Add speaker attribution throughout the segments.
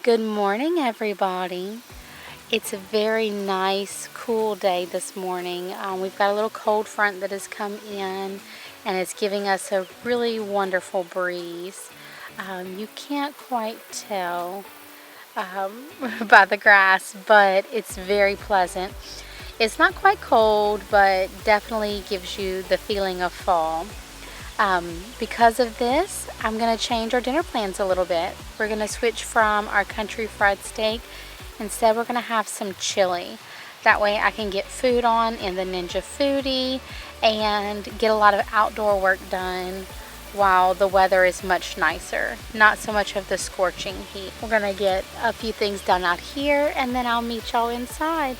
Speaker 1: Good morning, everybody. It's a very nice, cool day this morning. We've got a little cold front that has come in, and it's giving us a really wonderful breeze. You can't quite tell by the grass, but it's very pleasant. It's not quite cold, but definitely gives you the feeling of fall. Because of this, I'm going to change our dinner plans a little bit. We're going to switch from our country fried steak. Instead, we're going to have some chili. That way I can get food on in the Ninja Foodie and get a lot of outdoor work done while the weather is much nicer. Not so much of the scorching heat. We're going to get a few things done out here, and then I'll meet y'all inside.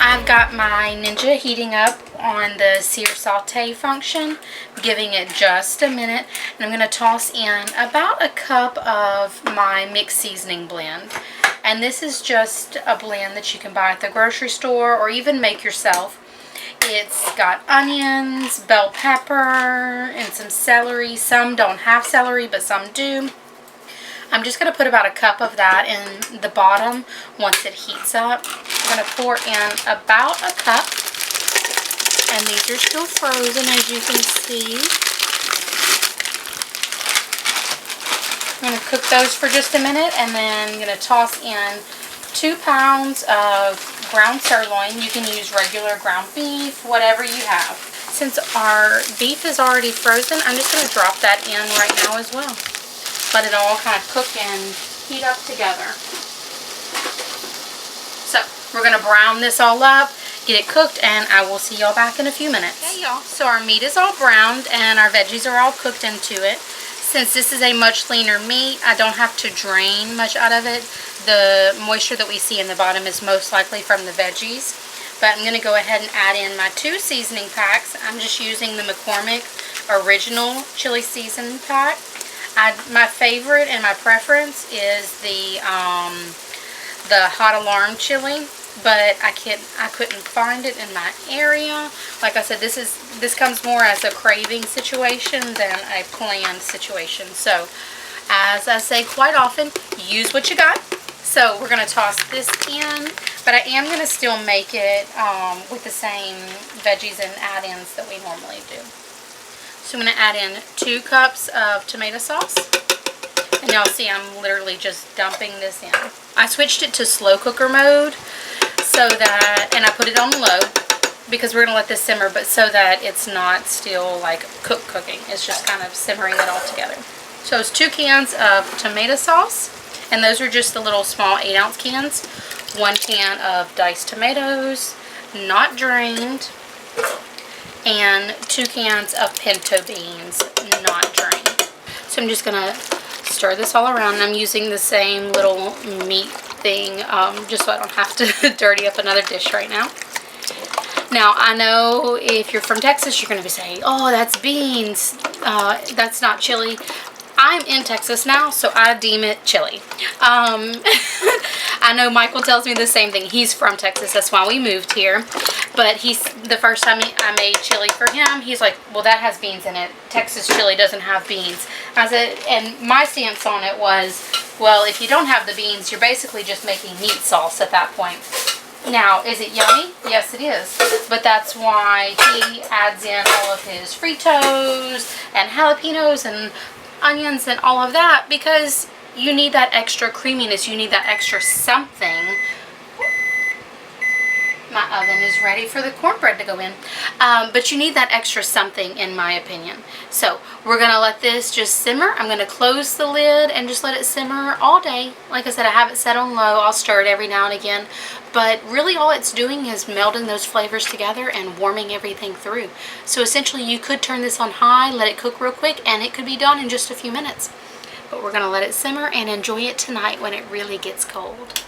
Speaker 1: I've got my Ninja heating up on the sear saute function, giving it just a minute, and I'm going to toss in about a cup of my mixed seasoning blend. And this is just a blend that you can buy at the grocery store or even make yourself. It's got onions, bell pepper, and some celery. Some don't have celery, but some do. I'm just going to put about a cup of that in the bottom once it heats up. I'm going to pour in about a cup, and these are still frozen, as you can see. I'm going to cook those for just a minute, and then I'm going to toss in 2 pounds of ground sirloin. You can use regular ground beef, whatever you have. Since our beef is already frozen, I'm just going to drop that in right now as well. Let it all kind of cook and heat up together. So we're going to brown this all up, get it cooked, and I will see y'all back in a few minutes. Hey y'all, so our meat is all browned and our veggies are all cooked into it. Since this is a much leaner meat, I don't have to drain much out of it. The moisture that we see in the bottom is most likely from the veggies. But I'm going to go ahead and add in my 2 seasoning packs. I'm just using the McCormick Original Chili Seasoning Pack. My favorite and my preference is the Hot Alarm chili, but I couldn't find it in my area. Like I said, this comes more as a craving situation than a planned situation. So, as I say quite often, use what you got. So we're going to toss this in, but I am going to still make it with the same veggies and add-ins that we normally do. So I'm going to add in 2 cups of tomato sauce. And y'all see I'm literally just dumping this in. I switched it to slow cooker mode so that, and I put it on low because we're going to let this simmer, but so that it's not still like cooking. It's just kind of simmering it all together. So it's 2 cans of tomato sauce, and those are just the little small 8-ounce cans. 1 can of diced tomatoes, not drained, and 2 cans of pinto beans, not drained. So I'm just going to stir this all around. I'm using the same little meat thing just so I don't have to dirty up another dish right now. Now, I know if you're from Texas, you're going to be saying, oh, that's beans. That's not chili. I'm in Texas now, so I deem it chili. I know Michael tells me the same thing. He's from Texas. That's why we moved here. But the first time I made chili for him, he's like, well, that has beans in it. Texas chili doesn't have beans. I said, and my stance on it was, well, if you don't have the beans, you're basically just making meat sauce at that point. Now, is it yummy? Yes, it is. But that's why he adds in all of his Fritos and jalapenos and onions and all of that, because you need that extra creaminess. You need that extra something. My oven is ready for the cornbread to go in. But you need that extra something, in my opinion. So we're going to let this just simmer. I'm going to close the lid and just let it simmer all day. Like I said, I have it set on low. I'll stir it every now and again. But really all it's doing is melding those flavors together and warming everything through. So essentially you could turn this on high, let it cook real quick, and it could be done in just a few minutes. But we're going to let it simmer and enjoy it tonight when it really gets cold.